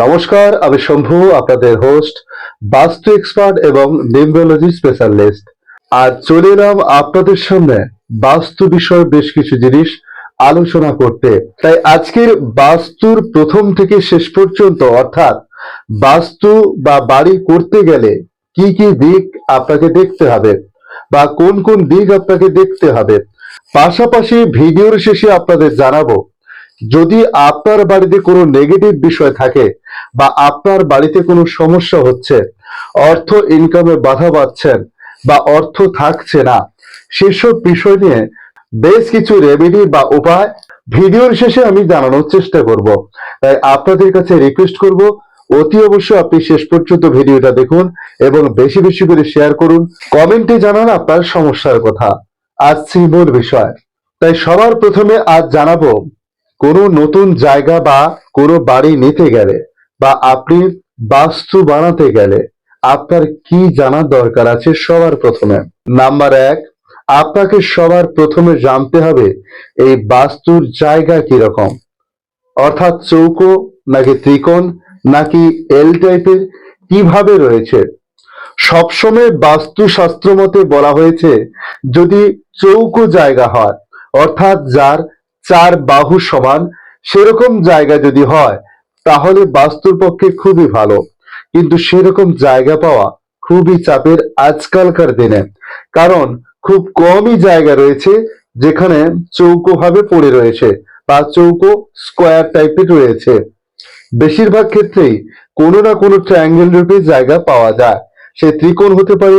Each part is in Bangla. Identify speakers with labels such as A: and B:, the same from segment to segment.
A: নমস্কার, আমি শম্ভু, আপনাদের হোস্ট, বাস্তু এক্সপার্ট এবং নিউমেরোলজি স্পেশালিস্ট। আজ চলে এলাম আপনাদের সামনে বাস্তু বিষয়ে বেশ কিছু জিনিস আলোচনা করতে। তাই আজকের বাস্তুর প্রথম থেকে শেষ পর্যন্ত, অর্থাৎ বাস্তু বা বাড়ি করতে গেলে কি কি দিক আপনাকে দেখতে হবে বা কোন কোন দিক আপনাকে দেখতে হবে, পাশাপাশি ভিডিওর শেষে আপনাদের জানাবো যদি আপনার বাড়িতে কোনো নেগেটিভ বিষয় থাকে বা আপনার বাড়িতে কোনো সমস্যা হচ্ছে, অর্থ ইনকামে বাধা পাচ্ছেন বা অর্থ থাকছে না, সেসব বিষয় নিয়ে বেশ কিছু রেমেডি বা উপায় ভিডিওর শেষে আমি জানানোর চেষ্টা করব। তাই আপনাদের কাছে রিকোয়েস্ট করব, অতি অবশ্যই আপনি শেষ পর্যন্ত ভিডিওটা দেখুন এবং বেশি বেশি করে শেয়ার করুন, কমেন্টে জানান আপনার সমস্যার কথা। আসছি মূল বিষয়। তাই সবার প্রথমে আজ জানাবো, কোনো নতুন জায়গা বা কোনো বাড়ি নিতে গেলে বা আপনি বাস্তু বানাতে গেলে আপনার কি জানার দরকার আছে। সবার প্রথমে নাম্বার এক, আপনাকে সবার প্রথমে জানতে হবে এই বাস্তুর জায়গা কিরকম, অর্থাৎ চৌকো নাকি ত্রিকোণ নাকি এল টাইপের, কিভাবে রয়েছে। সবসময় বাস্তু শাস্ত্র মতে বলা হয়েছে, যদি চৌকো জায়গা হয়, অর্থাৎ যার চার বাহু সমান, সেরকম জায়গা যদি হয় তাহলে বাস্তুর পক্ষে খুবই ভালো। কিন্তু সেরকম জায়গা পাওয়া খুবই চাপের আজকালকার দিনে, কারণ খুব কমই জায়গা রয়েছে যেখানে চৌকো ভাবে পড়ে রয়েছে বা চৌকো স্কোয়ার টাইপের রয়েছে। বেশিরভাগ ক্ষেত্রেই কোনো না কোনো ট্রায়াঙ্গেল রূপে জায়গা পাওয়া যায়। সে ত্রিকোণ হতে পারে,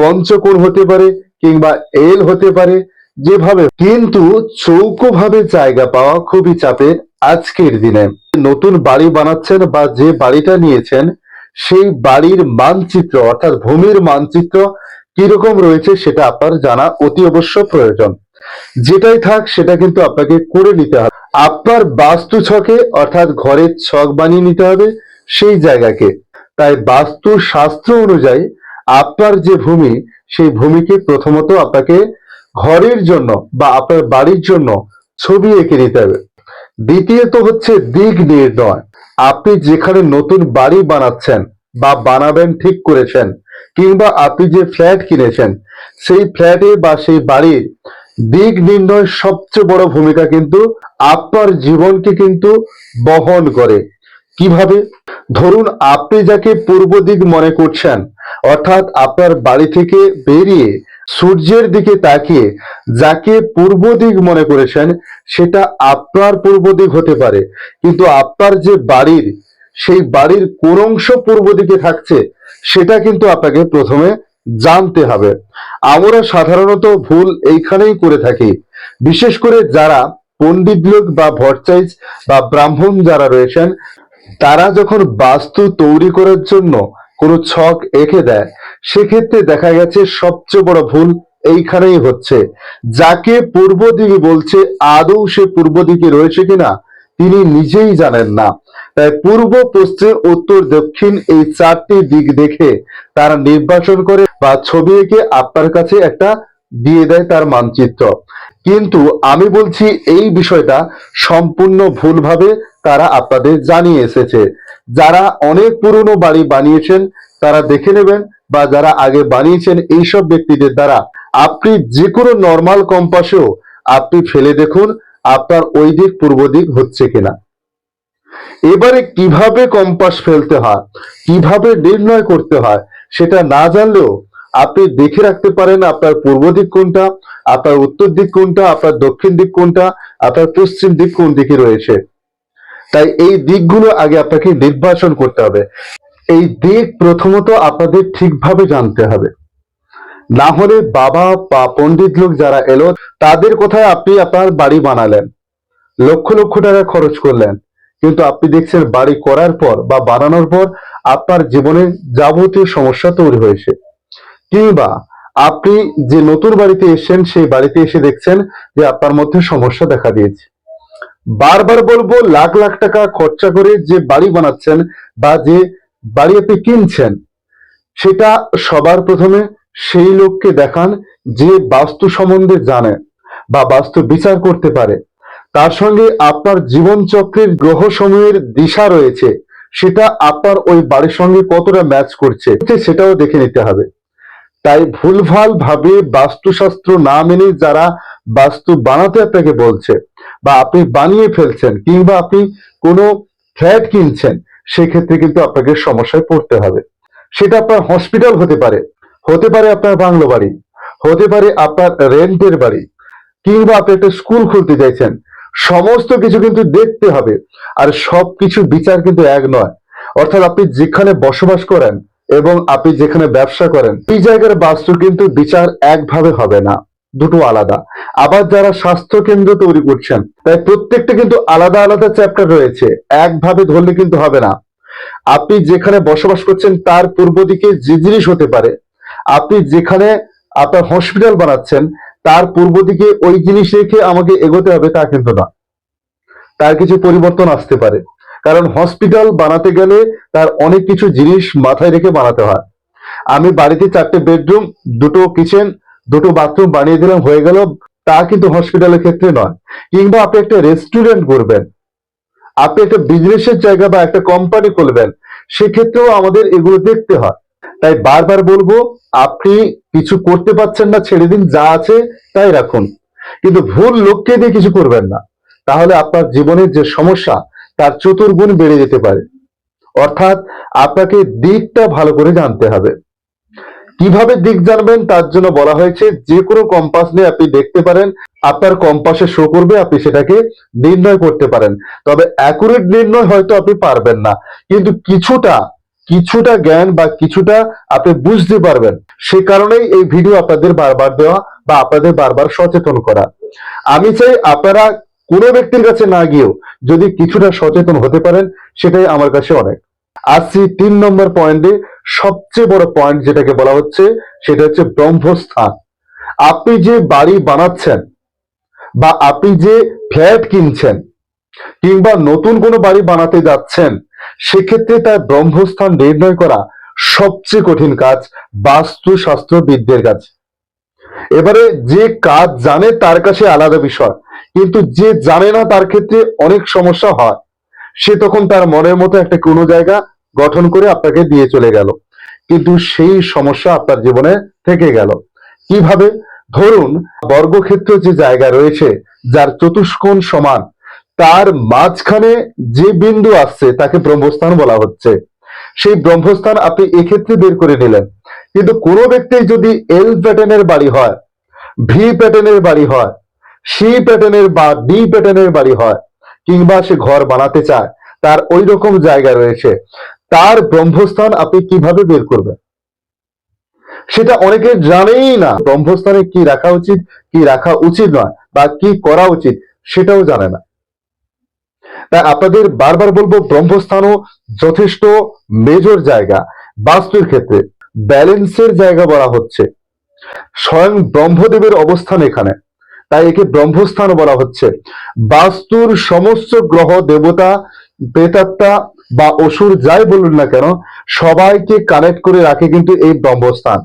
A: পঞ্চকোণ হতে পারে, কিংবা এল হতে পারে, যেভাবে। কিন্তু চৌকো ভাবে জায়গা পাওয়া খুবই চাপের আজকের দিনে। নতুন বাড়ি বানাচ্ছেন বা যে বাড়িটা নিয়েছেন সেই বাড়ির মানচিত্র, অর্থাৎ ভূমির মানচিত্র কিরকম রয়েছে সেটা আপনার জানা অতি অবশ্য প্রয়োজন। যেটাই থাক সেটা কিন্তু আপনাকে করে নিতে হবে। আপনার বাস্তু ছকে, অর্থাৎ ঘরের ছক বানিয়ে নিতে হবে সেই জায়গাকে। তাই বাস্তু শাস্ত্র অনুযায়ী আপনার যে ভূমি, সেই ভূমিকে প্রথমত আপনাকে ঘরের জন্য বা আপনার বাড়ির জন্য ছবি এঁকে নিতে হবে। দ্বিতীয়ত হচ্ছে দিক নির্ণয়। আপনি যেখানে নতুন বাড়ি বানাচ্ছেন বা বানাবেন ঠিক করেছেন, কিংবা আপনি যে ফ্ল্যাট কিনেছেন সেই ফ্ল্যাটে বা সেই বাড়ির দিক নির্ণয় সবচেয়ে বড় ভূমিকা কিন্তু আপনার জীবনকে কিন্তু বহন করে। কিভাবে? ধরুন আপনি যাকে পূর্ব দিক মনে করছেন, অর্থাৎ আপনার বাড়ি থেকে বেরিয়ে সূর্যের দিকে তাকিয়ে যাকে পূর্ব দিক মনে করেছেন, সেটা আপনার পূর্ব দিক হতে পারে, কিন্তু আপনার যে বাড়ির, সেই বাড়ির কোন অংশ পূর্ব দিকে থাকছে সেটা কিন্তু আপনাকে প্রথমে জানতে হবে। আমরা সাধারণত ভুল এইখানেই করে থাকি, বিশেষ করে যারা পণ্ডিত লোক বা ভট্টাচার্য বা ব্রাহ্মণ যারা রয়েছেন, তারা যখন বাস্তু তৈরি করার জন্য কোনো ছক এঁকে দেয়, সেক্ষেত্রে দেখা গেছে সবচেয়ে বড় ভুল এইখানেই হচ্ছে। যাকে পূর্ব দিকে বলছে আদৌ সে পূর্ব দিকে রয়েছে কিনা তিনি নিজেই জানেন না। তাই পূর্ব, পশ্চিম, উত্তর, দক্ষিণ এই চারটি দিক দেখে তারা নির্বাচন করে বা ছবি এঁকে আপনার কাছে একটা দিয়ে দেয় তার মানচিত্র। কিন্তু আমি বলছি এই বিষয়টা সম্পূর্ণ ভুলভাবে তারা আপনাদের জানিয়ে এসেছে। যারা অনেক পুরনো বাড়ি বানিয়েছেন তারা দেখে নেবেন, বা যারা আগে বানিয়েছেন এইসব ব্যক্তিদের দ্বারা আপনি যে কোনো নর্মাল কম্পাসেও আপনি ফেলে দেখুন আপনার ওই দিক পূর্ব দিক হচ্ছে কিনা। এবারে কিভাবে কম্পাস ফেলতে হয়, কিভাবে নির্ণয় করতে হয় সেটা না জানলেও আপনি দেখে রাখতে পারেন আপনার পূর্ব দিক কোনটা, আপনার উত্তর দিক কোনটা, আপনার দক্ষিণ দিক কোনটা, আপনার পশ্চিম দিক কোন দিকে রয়েছে। তাই এই দিকগুলো আগে আপনাকে নির্বাচন করতে হবে। এই দিক প্রথমত আপনাদের ঠিকভাবে জানতে হবে, না হলে বাবা বা পণ্ডিত লোক যারা এলো তাদের কথায় আপনি আপনার বাড়ি বানালেন, লক্ষ লক্ষ টাকা খরচ করলেন, কিন্তু আপনি দেখছেন বাড়ি করার পর বা বানানোর পর আপনার জীবনে যাবতীয় সমস্যা তৈরি হয়েছে। কিংবা আপনি যে নতুন বাড়িতে এসেছেন সেই বাড়িতে এসে দেখছেন যে আপনার মধ্যে সমস্যা দেখা দিয়েছে। বারবার বলবো, লাখ লাখ টাকা খরচা করে যে বাড়ি বানাচ্ছেন বা যে বাড়ি আপনি কিনছেন, সেটা সবার প্রথমে সেই লোককে দেখান যে বাস্তু সম্বন্ধে জানে বা বাস্তু বিচার করতে পারে। তার সঙ্গে আপনার জীবন চক্রের গ্রহ সমূহের দিশা রয়েছে সেটা আপনার ওই বাড়ির সঙ্গে কতটা ম্যাচ করছে সেটাও দেখে নিতে হবে। তাই ভুলভাল ভাবে বাস্তুশাস্ত্র না মেনে যারা বাস্তু বানাতে আপনাকে বলছে বা আপনি বানিয়ে ফেলছেন কিংবা আপনি কোনো ফ্ল্যাট কিনছেন, সেক্ষেত্রে কিন্তু আপনাকে সমস্যায় পড়তে হবে। সেটা আপনার হসপিটাল হতে পারে, হতে পারে আপনার বাংলো বাড়ি, হতে পারে আপনার রেন্টের বাড়ি, কিংবা আপনি একটা স্কুল খুলতে চাইছেন। সমস্ত কিছু কিন্তু দেখতে হবে, আর সবকিছু বিচার কিন্তু এক নয়। অর্থাৎ আপনি যেখানে বসবাস করেন এবং আপনি যেখানে ব্যবসা করেন, এই জায়গার বাস্তু কিন্তু বিচার একভাবে হবে না, দুটো আলাদা। আবার যারা স্বাস্থ্য কেন্দ্র তৈরি করছেন, তাই প্রত্যেকটা কিন্তু আলাদা আলাদা চ্যাপ্টার রয়েছে, একভাবে ধরলে কিন্তু হবে না। আপনি যেখানে বসবাস করছেন তার পূর্ব দিকে যে জিনিস হতে পারে, আপনি যেখানে আপনার হসপিটাল বানাচ্ছেন তার পূর্ব দিকে ওই জিনিস রেখে আমাকে এগোতে হবে তা কিন্তু না, তার কিছু পরিবর্তন আসতে পারে। কারণ হসপিটাল বানাতে গেলে তার অনেক কিছু জিনিস মাথায় রেখে বানাতে হয়। আমি বাড়িতে 4টে বেডরুম, 2টো কিচেন, 2টো বাথরুম বানিয়ে দিলাম, হয়ে গেল, তা কিন্তু হসপিটালের ক্ষেত্রে নয়। কিংবা আপনি একটা রেস্টুরেন্ট করবেন, আপনি একটা বিজনেসের জায়গা বা একটা কোম্পানি খুলবেন, সেক্ষেত্রেও আমাদের এগুলো দেখতে হয়। তাই বারবার বলবো, আপনি কিছু করতে পারছেন না, ছেড়ে দিন, যা আছে তাই রাখুন। কিন্তু ভুল লোককে দিয়ে কিছু করবেন না, তাহলে আপনার জীবনের যে সমস্যা তার চতুর্গুণ বেড়ে যেতে পারে। অর্থাৎ আপনাকে দিকটা ভালো করে জানতে হবে। কিভাবে দিক জানবেন তার জন্য বলা হয়েছে যে কোনো কম্পাস নিয়ে আপনি দেখতে পারেন, আপনার কম্পাসে শো করবে, আপনি সেটাকে নির্ণয় করতে পারেন। তবে অ্যাকুরেট নির্ণয় হয়তো আপনি পারবেন না, কিন্তু কিছুটা কিছুটা জ্ঞান বা কিছুটা আপনি বুঝতে পারবেন। সে কারণেই এই ভিডিও আপনাদের বারবার দেওয়া বা আপনাদের বারবার সচেতন করা। আমি চাই আপনারা কোনো ব্যক্তির কাছে না গিয়েও যদি কিছুটা সচেতন হতে পারেন, সেটাই আমার কাছে অনেক। আসছি 3 নম্বর পয়েন্টে, সবচেয়ে বড় পয়েন্ট যেটাকে বলা হচ্ছে সেটা হচ্ছে ব্রহ্মস্থান। আপনি যে বাড়ি বানাচ্ছেন বা আপনি যে ফ্ল্যাট কিনছেন কিংবা নতুন কোনো বাড়ি বানাতে যাচ্ছেন, সেক্ষেত্রে তার ব্রহ্মস্থান নির্ণয় করা সবচেয়ে কঠিন কাজ বাস্তুশাস্ত্রবিদদের কাছে। এবারে যে কাজ জানে তার কাছে আলাদা বিষয়, কিন্তু যে জানে না তার ক্ষেত্রে অনেক সমস্যা হয়। সে তখন তার মনের মতো একটা কোনো জায়গা গঠন করে আপনাকে দিয়ে চলে গেল, কিন্তু সেই সমস্যা আপনার জীবনে থেকে গেল। কিভাবে? ধরুন, বর্গক্ষেত্র যে জায়গা রয়েছে যার চতুষ্কোণ সমান, তার মাঝখানে যে বিন্দু আসছে তাকে ব্রহ্মস্থান বলা হচ্ছে। সেই ব্রহ্মস্থান আপনি এক্ষেত্রে বের করে নিলেন, কিন্তু কোনো ব্যক্তির যদি এল প্যাটার্নের বাড়ি হয়, ভি প্যাটার্নের বাড়ি হয়, সি প্যাটার্নের বা ডি প্যাটার্নের বাড়ি হয়, কিংবা সে ঘর বানাতে চায়, তার ওই রকম জায়গা রয়েছে, তার ব্রহ্মস্থান আপনি কিভাবে বের করবেন? সেটা অনেকে জানেই না। ব্রহ্মস্থানে কি রাখা উচিত, কি রাখা উচিত নয়, বা কি করা উচিত সেটাও জানে না। তাই আপনাদের বারবার বলবো, ব্রহ্মস্থানও যথেষ্ট মেজর জায়গা বাস্তুর ক্ষেত্রে, ব্যালেন্সের জায়গা বলা হচ্ছে। স্বয়ং ব্রহ্মদেবের অবস্থান এখানে, তাই একে ব্রহ্মস্থান বলা হচ্ছে। বাস্তুর সমস্ত গ্রহ দেবতা, প্রেতাত্মা বা অসুর যাই বলুন না কেন, সবাইকে কানেক্ট করে রাখে কিন্তু এই ব্রহ্মস্থান,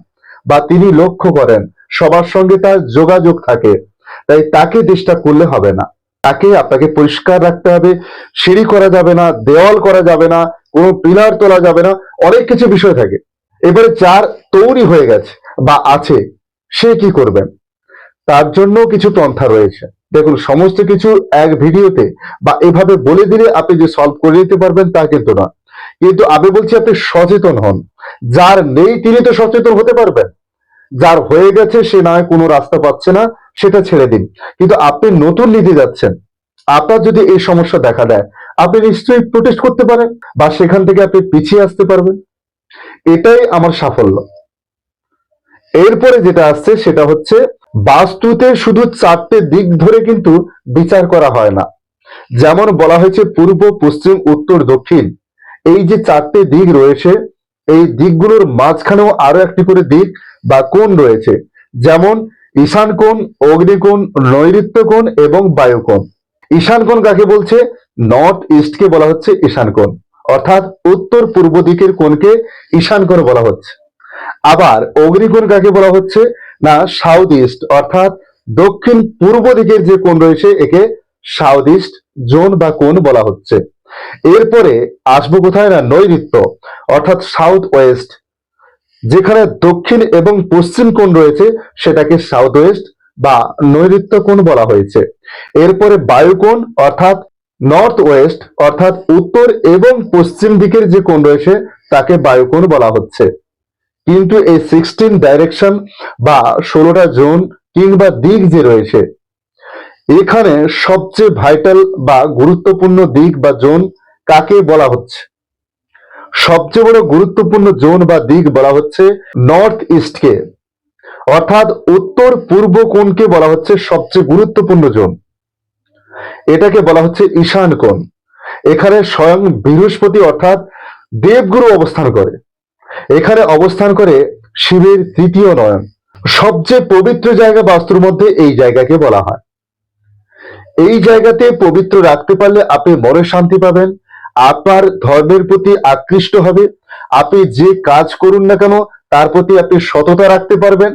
A: বা তিনি লক্ষ্য করেন, সবার সঙ্গে তার যোগাযোগ থাকে। তাই তাকে ডিস্টার্ব করলে হবে না, তাকে আপনাকে পরিষ্কার রাখতে হবে। সিঁড়ি করা যাবে না, দেওয়াল করা যাবে না, কোনো পিলার তোলা যাবে না, অনেক কিছু বিষয় থাকে। এবারে যার তৈরি হয়ে গেছে বা আছে, সে কি করবেন? তার জন্য কিছু পন্থা রয়েছে। দেখুন, সমস্ত কিছু এক ভিডিওতে বা এভাবে বলে দিলে আপনি যে সলভ করে নিতে পারবেন তা কিন্তু না। কিন্তু আমি বলছি আপনি সচেতন হন। যার নেই তিনি তো সচেতন হতে পারবেন, যার হয়ে গেছে সে না হয় কোনো রাস্তা পাচ্ছে না, সেটা ছেড়ে দিন। কিন্তু আপনি নতুন নিতে যাচ্ছেন, আপনার যদি এই সমস্যা দেখা দেয়, আপনি নিশ্চয়ই প্রোটেস্ট করতে পারেন বা সেখান থেকে আপনি পিছিয়ে আসতে পারবেন। এটাই আমার সাফল্য। এরপরে যেটা আসছে সেটা হচ্ছে, বাস্তুতে শুধু 4টে দিক ধরে কিন্তু বিচার করা হয় না। যেমন বলা হয়েছে পূর্ব, পশ্চিম, উত্তর, দক্ষিণ, এই যে 4টে দিক রয়েছে, এই দিকগুলোর মাঝখানেও আরো একটি করে দিক বা কোণ রয়েছে। যেমন ঈশান কোণ, অগ্নিকোণ, নৈঋত্য কোণ এবং বায়ু কোণ। ঈশান কোণ কাকে বলছে? নর্থ ইস্টকে বলা হচ্ছে ঈশান কোণ, অর্থাৎ উত্তর পূর্ব দিকের কোণকে ঈশান কোণ বলা হচ্ছে। আবার অগ্নিকোণ কাকে বলা হচ্ছে? না, সাউথ ইস্ট, অর্থাৎ দক্ষিণ পূর্ব দিকের যে কোণ রয়েছে একে সাউথ ইস্ট জোন বা কোণ বলা হচ্ছে। এরপরে আসবো কোথায় না, নৈঋত্য অর্থাৎ সাউথ ওয়েস্ট। যেখানে দক্ষিণ এবং পশ্চিম কোণ রয়েছে সেটাকে সাউথ ওয়েস্ট বা নৈঋত্য কোণ বলা হয়েছে। এরপরে বায়ুকোণ অর্থাৎ নর্থ ওয়েস্ট অর্থাৎ উত্তর এবং পশ্চিম দিকের যে কোণ রয়েছে তাকে বায়ুকোণ বলা হচ্ছে। কিন্তু এই 16 ডাইরেকশন বা 16টা জোন কিংবা দিক যে রয়েছে, এখানে সবচেয়ে ভাইটাল বা গুরুত্বপূর্ণ দিক বা জোন কাকে বলা হচ্ছে? সবচেয়ে বড় গুরুত্বপূর্ণ জোন বা দিক বলা হচ্ছে নর্থ ইস্টকে, অর্থাৎ উত্তর পূর্ব কোণকে বলা হচ্ছে সবচেয়ে গুরুত্বপূর্ণ জোন। এটাকে বলা হচ্ছে ঈশান কোণ। এখানে স্বয়ং বৃহস্পতি অর্থাৎ দেবগুরু অবস্থান করে। এখানে অবস্থান করে শিবের তৃতীয় নয়ন। সবচেয়ে পবিত্র জায়গা বাস্তুর মধ্যে এই জায়গাকে বলা হয়। এই জায়গাতে পবিত্র রাখতে পারলে আপনি মনে শান্তি পাবেন, আপনার ধর্মের প্রতি আকৃষ্ট হবে, আপনি যে কাজ করুন না কেন তার প্রতি আপনি সততা রাখতে পারবেন।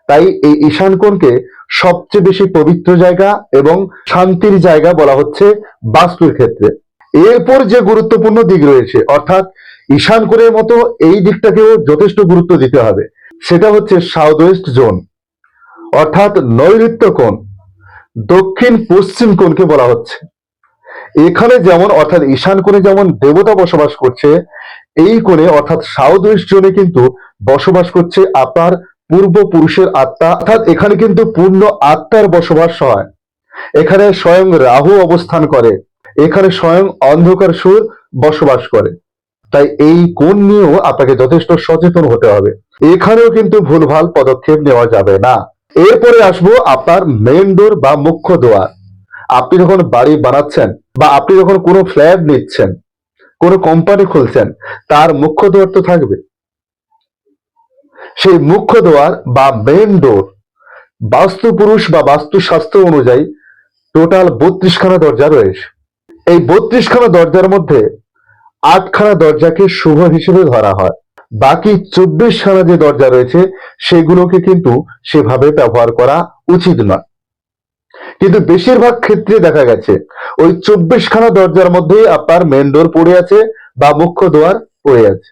A: তাই এই ঈশান কোণকে সবচেয়ে বেশি পবিত্র জায়গা এবং শান্তির জায়গা বলা হচ্ছে বাস্তুর ক্ষেত্রে। এরপর যে গুরুত্বপূর্ণ দিক রয়েছে অর্থাৎ ঈশান কোণের মতো এই দিকটাকেও যথেষ্ট গুরুত্ব দিতে হবে, সেটা হচ্ছে সাউথ ওয়েস্ট জোন অর্থাৎ নৈঋত্য কোণ, দক্ষিণ পশ্চিম কোণকে বলা হচ্ছে। এখানে যেমন অর্থাৎ ঈশান কোণে যেমন দেবতা বসবাস করছে, এই কোণে অর্থাৎ সাউথ ওয়েস্ট জোনে কিন্তু বসবাস করছে আপনার পূর্বপুরুষের আত্মা, অর্থাৎ এখানে কিন্তু পূর্ণ আত্মার বসবাস হয়। এখানে স্বয়ং রাহু অবস্থান করে, এখানে স্বয়ং অন্ধকার সুর বসবাস করে। তাই এই কোণ নিয়েও আপনাকে যথেষ্ট সচেতন হতে হবে। এখানেও কিন্তু ভুলভাল পদক্ষেপ নেওয়া যাবে না। এরপরে আসবো আপনার মেইন ডোর বা মুখ্য দ্বার। আপনি যখন বাড়ি বানাচ্ছেন বা আপনি যখন কোনো ফ্ল্যাট নিচ্ছেন, কোনো কোম্পানি খুলছেন, তার মুখ্য দ্বার তো থাকবে। সেই মুখ্য দ্বার বা মেইন ডোর বাস্তু পুরুষ বা বাস্তু শাস্ত্র অনুযায়ী টোটাল 32খানা দরজা রয়েছে। এই 32খানা দরজার মধ্যে 8খানা দরজাকে শুভ হিসেবে ধরা হয়, বাকি 24খানা যে দরজা রয়েছে সেগুলোকে কিন্তু সেভাবে ব্যবহার করা উচিত নয়। কিন্তু বেশিরভাগ ক্ষেত্রে দেখা গেছে ওই 24খানা দরজার মধ্যেই আপনার মেন ডোর পড়ে আছে বা মুখ্য দ্বার পড়ে আছে,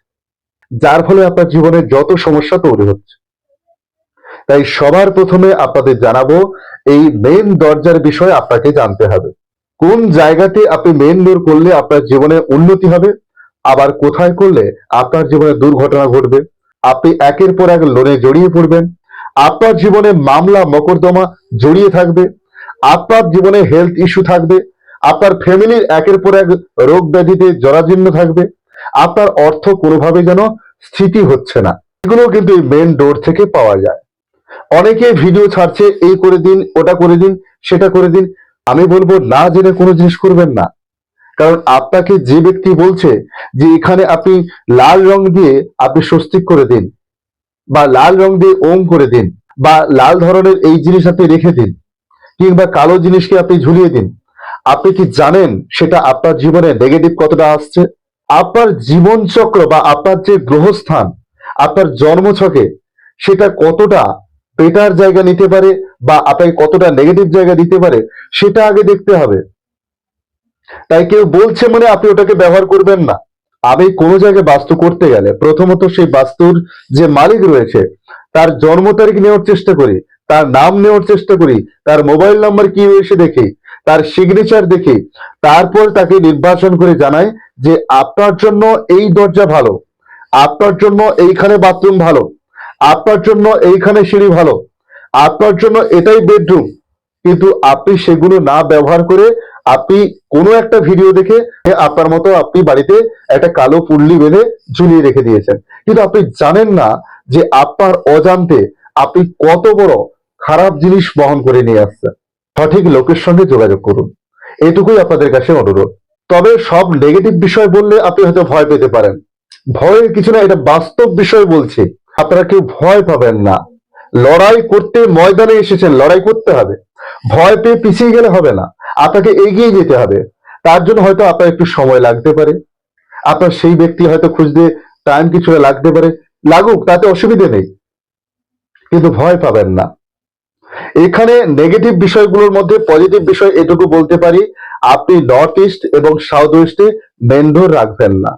A: যার ফলে আপনার জীবনে যত সমস্যা তৈরি হচ্ছে। তাই সবার প্রথমে আপনাদের জানাবো এই মেন দরজার বিষয়ে আপনাকে জানতে হবে। কোন জায়গাতে আপনি মেন ডোর করলে আপনার জীবনে উন্নতি হবে, আবার কোথায় করলে আপনার জীবনে দুর্ঘটনা ঘটবে, আপনি একের পর এক লোনে জড়িয়ে পড়বেন, আপনার জীবনে মামলা মকদ্দমা জড়িয়ে থাকবে, আপনার জীবনে হেলথ ইস্যু থাকবে, আপনার ফ্যামিলির একের পর এক রোগ ব্যাধিতে জরাজীর্ণ থাকবে, আপনার অর্থ কোনোভাবে যেন স্থিতি হচ্ছে না। এগুলো কিন্তু এই মেন ডোর থেকে পাওয়া যায়। অনেকে ভিডিও ছাড়ছে, এই করে দিন, ওটা করে দিন, সেটা করে দিন। আমি বলবো না জেনে কোনো জিনিস করবেন না। কারণ আপনাকে যে ব্যক্তি বলছে যে এখানে আপনি লাল রং দিয়ে আপনি স্বস্তিক করে দিন বা লাল রং দিয়ে ওম করে দিন বা লাল ধরনের এই জিনিস আপনি রেখে দিন কিংবা কালো জিনিসকে আপনি ঝুলিয়ে দিন, আপনি কি জানেন সেটা আপনার জীবনে নেগেটিভ কতটা আসছে? আপনার জীবন চক্র বা আপনার যে গ্রহস্থান আপনার জন্মছকে সেটা কতটা বেটার জায়গা নিতে পারে বা আপনাকে কতটা নেগেটিভ জায়গা দিতে পারে সেটা আগে দেখতে হবে। তাই কেউ বলছে মানে আপনি ওটাকে ব্যবহার করবেন না। আমি কোনো জায়গায় বাস্তু করতে গেলে প্রথমত সেই বাস্তুর যে মালিক রয়েছে তার জন্ম তারিখ নেওয়ার চেষ্টা করি, তার নাম নেওয়ার চেষ্টা করি, তার মোবাইল নাম্বার কি হয়েছে দেখি, তার সিগনেচার দেখি, তারপর তাকে নির্বাচন করে জানাই যে আপনার জন্য এই দরজা ভালো, আপনার জন্য এইখানে বাথরুম ভালো, আপনার জন্য এইখানে সিঁড়ি ভালো, আপনার জন্য এটাই বেডরুম। কিন্তু আপনি সেগুলো না ব্যবহার করে আপনি কোনো একটা ভিডিও দেখে আপনার মতো আপনি বাড়িতে একটা কালো পুল্লি বেঁধে ঝুলিয়ে রেখে দিয়েছেন, কিন্তু আপনি জানেন না যে আপনার অজান্তে আপনি কত বড় খারাপ জিনিস বহন করে নিয়ে আসছেন। সঠিক লোকের সঙ্গে যোগাযোগ করুন, এটুকুই আপনাদের কাছে অনুরোধ। তবে সব নেগেটিভ বিষয় বললে আপনি হয়তো ভয় পেতে পারেন, ভয়ের কিছু না, এটা বাস্তব বিষয় বলছি। আপনারা কেউ ভয় পাবেন না। লড়াই করতে ময়দানে এসেছেন, লড়াই করতে হবে। ভয় পেয়ে পিছিয়ে গেলে হবে না, আপনাকে এগিয়ে যেতে হবে। তার জন্য হয়তো আপনার একটু সময় লাগতে পারে, আপনার সেই ব্যক্তি হয়তো খুঁজতে টাইম কিছুটা লাগতে পারে, লাগুক, তাতে অসুবিধে নেই, কিন্তু ভয় পাবেন না। এখানে নেগেটিভ বিষয়গুলোর মধ্যে পজিটিভ বিষয় এটুকু বলতে পারি, আপনি নর্থ ইস্ট এবং সাউথ ওয়েস্টে মেন ডোর রাখবেন না।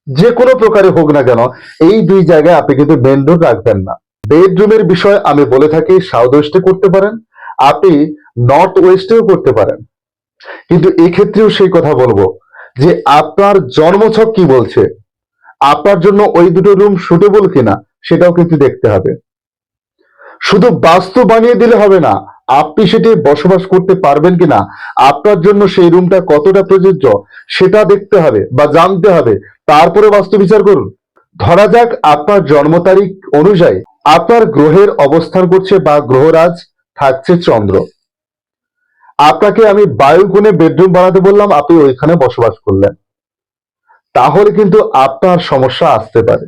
A: যে কোনো প্রকারে হোক না কেন এই দুই জায়গায় আপনি কিন্তু মেন ডোর রাখবেন না। বেডরুমের বিষয় আমি বলে থাকি সাউথ ওয়েস্টে করতে পারেন, আপনি নর্থ ওয়েস্টেও করতে পারেন, কিন্তু এক্ষেত্রেও সেই কথা বলবো যে আপনার জন্মছক কি বলছে, আপনার জন্য ওই দুটো রুম সুটেবল কিনা সেটাও কিন্তু দেখতে হবে। শুধু বাস্তু বানিয়ে দিলে হবে না, আপনি সেটি বসবাস করতে পারবেন কিনা, আপনার জন্য সেই রুমটা কতটা প্রযোজ্য সেটা দেখতে হবে বা জানতে হবে, তারপরে বাস্তু বিচার করুন। ধরা যাক আপনার জন্ম তারিখ অনুযায়ী আপনার গ্রহের অবস্থান করছে বা গ্রহরাজ থাকছে চন্দ্র, আপনাকে আমি বায়ুকোণে বেডরুম বানাতে বললাম, আপনি ওইখানে বসবাস করলেন, তাহলে কিন্তু আপনার সমস্যা আসতে পারে,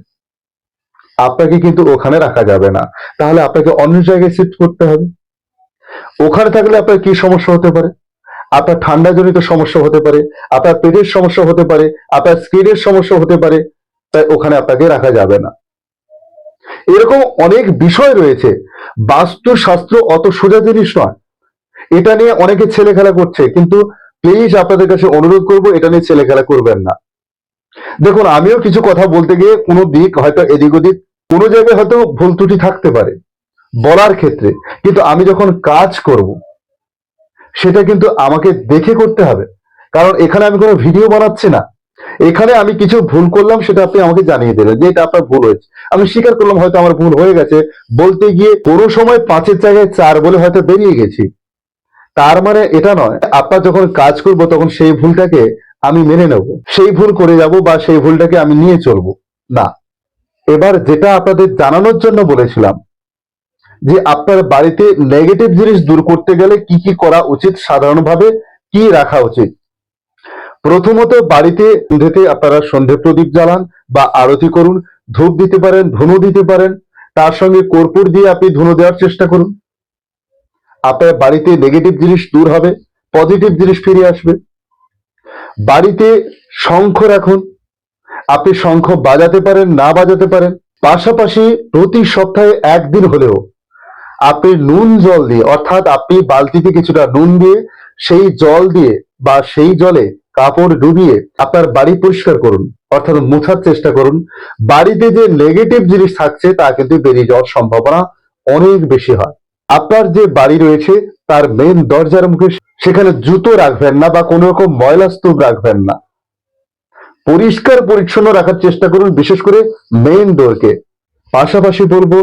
A: আপনাকে কিন্তু ওখানে রাখা যাবে না, তাহলে আপনাকে অন্য জায়গায় শিফট করতে হবে। ওখানে থাকলে আপনার কি সমস্যা হতে পারে, আপনার ঠান্ডা জনিত সমস্যা হতে পারে, আপনার পেটের সমস্যা হতে পারে, আপনার স্কিনের সমস্যা হতে পারে, তাই ওখানে আপনাকে রাখা যাবে না। এরকম অনেক বিষয় রয়েছে, বাস্তুশাস্ত্র অত সোজা জিনিস নয়। এটা নিয়ে অনেকে ছেলে খেলা করছে, কিন্তু প্লিজ আপনাদের কাছে অনুরোধ করব এটা নিয়ে ছেলে খেলা করবেন না। দেখুন, আমিও কিছু কথা বলতে গিয়ে কোনো দিক হয়তো এদিক ওদিক, কোনো জায়গায় হয়তো ভুল ত্রুটি থাকতে পারে বলার ক্ষেত্রে, কিন্তু আমি যখন কাজ করব সেটা কিন্তু আমাকে দেখে করতে হবে। কারণ এখানে আমি কোনো ভিডিও বানাচ্ছি না, এখানে আমি কিছু ভুল করলাম সেটা আপনি আমাকে জানিয়ে দেবেন যে এটা আপনার ভুল হয়েছে, আমি স্বীকার করলাম হয়তো আমার ভুল হয়ে গেছে, বলতে গিয়ে কোনো সময় 5-এর জায়গায় 4 বলে হয়তো বেরিয়ে গেছি। তার মানে এটা নয় আপনার যখন কাজ করব তখন সেই ভুলটাকে আমি মেনে নেব, সেই ভুল করে যাব বা সেই ভুলটাকে আমি নিয়ে চলবো না। এবার যেটা আপনাদের জানানোর জন্য বলেছিলাম যে আপনার বাড়িতে নেগেটিভ জিনিস দূর করতে গেলে কি কি করা উচিত, সাধারণভাবে কি রাখা উচিত। প্রথমত, বাড়িতে সন্ধ্যেতে আপনারা সন্ধে প্রদীপ জ্বালান বা আরতি করুন, ধূপ দিতে পারেন, ধুনো দিতে পারেন, তার সঙ্গে কর্পূর দিয়ে আপনি ধুনো দেওয়ার চেষ্টা করুন। আপনার বাড়িতে নেগেটিভ জিনিস দূর হবে, পজিটিভ জিনিস ফিরে আসবে। বাড়িতে শঙ্খ রাখুন, আপনি শঙ্খ বাজাতে পারেন, না বাজাতে পারেন। পাশাপাশি প্রতি সপ্তাহে একদিন হলেও আপনি নুন জল দিয়ে, অর্থাৎ আপনি বালতিতে কিছুটা নুন দিয়ে সেই জল দিয়ে বা সেই জলে কাপড় ডুবিয়ে আপনার বাড়ি পরিষ্কার করুন, অর্থাৎ মোছার চেষ্টা করুন। বাড়িতে যে নেগেটিভ জিনিস থাকছে তা কিন্তু বেরিয়ে যাওয়ার সম্ভাবনা অনেক বেশি হয়। আপনার যে বাড়ি রয়েছে তার মেন দরজার মুখে সেখানে জুতো রাখবেন না বা কোনো রকম ময়লা স্তূপ রাখবেন না, পরিষ্কার পরিচ্ছন্ন রাখার চেষ্টা করুন, বিশেষ করে মেইন ডোরকে। পাশাপাশি বলবো,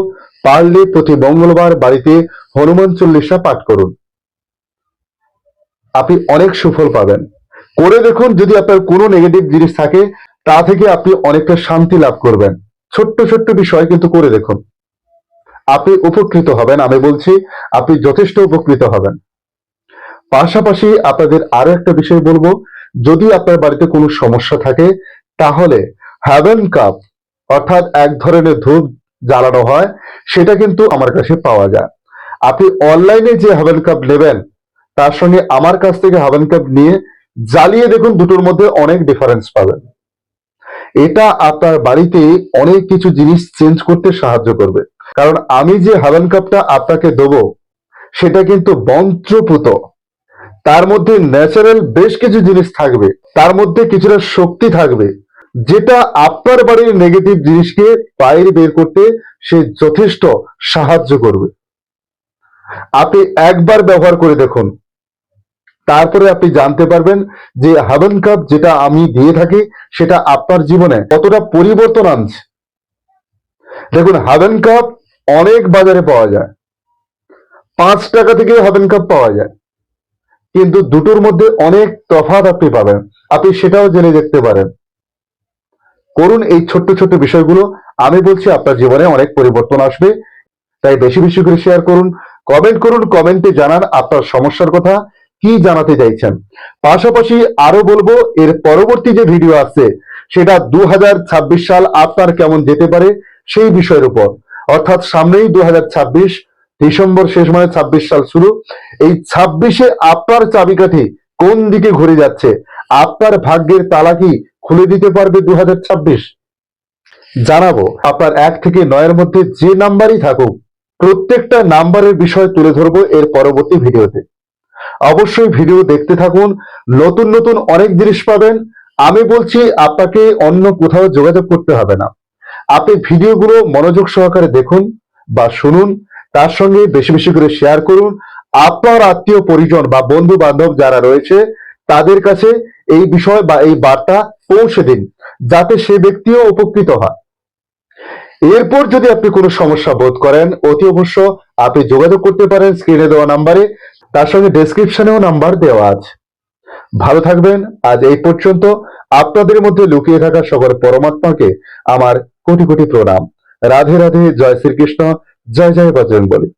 A: পারলে প্রতি মঙ্গলবার বাড়িতে হনুমান চল্লিশা পাঠ করুন, আপনি অনেক সুফল পাবেন। করে দেখুন, যদি আপনার কোনো নেগেটিভ জিনিস থাকে তা থেকে আপনি অনেকটা শান্তি লাভ করবেন। ছোট্ট ছোট্ট বিষয় কিন্তু করে দেখুন, আপনি উপকৃত হবেন, আমি বলছি আপনি যথেষ্ট উপকৃত হবেন। পাশাপাশি আপনাদের আরো একটা বিষয় বলবো, যদি আপনার বাড়িতে কোনো সমস্যা থাকে তাহলে হ্যাভেন কাপ, অর্থাৎ এক ধরনের ধূপ জ্বালানো হয়, সেটা কিন্তু আমার কাছে পাওয়া যায়। আপনি অনলাইনে যে হ্যাভেন কাপ নেবেন তার সঙ্গে আমার কাছ থেকে হ্যাভেন কাপ নিয়ে জ্বালিয়ে দেখুন, দুটোর মধ্যে অনেক ডিফারেন্স পাবেন। এটা আপনার বাড়িতে অনেক কিছু জিনিস চেঞ্জ করতে সাহায্য করবে। কারণ আমি যে হ্যাভেন কাপটা আপনাকে দেবো সেটা কিন্তু মন্ত্রপুত, তার মধ্যে ন্যাচারাল বেশ কিছু জিনিস থাকবে, তার মধ্যে কিছুটা শক্তি থাকবে, যেটা আপনার বাড়ির নেগেটিভ জিনিসকে বাইরে বের করতে সে যথেষ্ট সাহায্য করবে। আপনি একবার ব্যবহার করে দেখুন, তারপরে আপনি জানতে পারবেন যে হ্যাভেন কাপ যেটা আমি দিয়ে থাকি সেটা আপনার জীবনে কতটা পরিবর্তন আনছে। দেখুন, হ্যাভেন কাপ অনেক বাজারে পাওয়া যায়, 5 টাকা থেকে হ্যাভেন কাপ পাওয়া যায়, কিন্তু দুটোর মধ্যে অনেক তফাৎ আপনি পাবেন, আপনি সেটাও জেনে দেখতে পারেন। করুন এই ছোট্ট ছোট্ট বিষয়গুলো, আমি বলছি আপনার জীবনে অনেক পরিবর্তন আসবে। তাই বেশি বেশি করে শেয়ার করুন, কমেন্ট করুন, কমেন্টে জানান আপনার সমস্যার কথা, কি জানাতে চাইছেন। পাশাপাশি আরো বলবো, এর পরবর্তী যে ভিডিও আছে সেটা 2026 সাল আপনার কেমন যেতে পারে সেই বিষয়ের উপর। অর্থাৎ সামনেই 2026, ডিসেম্বর শেষ মানে 26 সাল শুরু। এই 26-এ আপনার চাবিকাঠি কোন দিকে ঘুরে যাচ্ছে, আপনার ভাগ্যের তালা কি খুলে দিতে পারবে 2026? জানাবো। আপনার 1 থেকে 9-এর মধ্যে যে নাম্বারই থাকুক, প্রত্যেকটা নাম্বারের বিষয় তুলে ধরবো এর পরবর্তী ভিডিওতে। অবশ্যই ভিডিও দেখতে থাকুন, নতুন নতুন অনেক জিনিস পাবেন। আমি বলছি আপনাকে অন্য কোথাও যোগাযোগ করতে হবে না, আপনি ভিডিওগুলো মনোযোগ সহকারে দেখুন বা শুনুন, তার সঙ্গে বেশি বেশি করে শেয়ার করুন। আপনার আত্মীয় পরিজন বা বন্ধু বান্ধব যারা রয়েছে তাদের কাছে এই বিষয় বা এই বার্তা পৌঁছে দিন, যাতে সে ব্যক্তিও উপকৃত হয়। এরপর যদি আপনি কোনো সমস্যা বোধ করেন, অতি অবশ্য আপনি যোগাযোগ করতে পারেন স্ক্রিনে দেওয়া নাম্বারে, তার সঙ্গে ডেসক্রিপশনেও নাম্বার দেওয়া আছে। ভালো থাকবেন। আজ এই পর্যন্ত। আপনাদের মধ্যে লুকিয়ে থাকা সকল পরমাত্মাকে আমার কোটি কোটি প্রণাম। রাধে রাধে। জয় শ্রীকৃষ্ণ। জয় জয় বজরংবলী।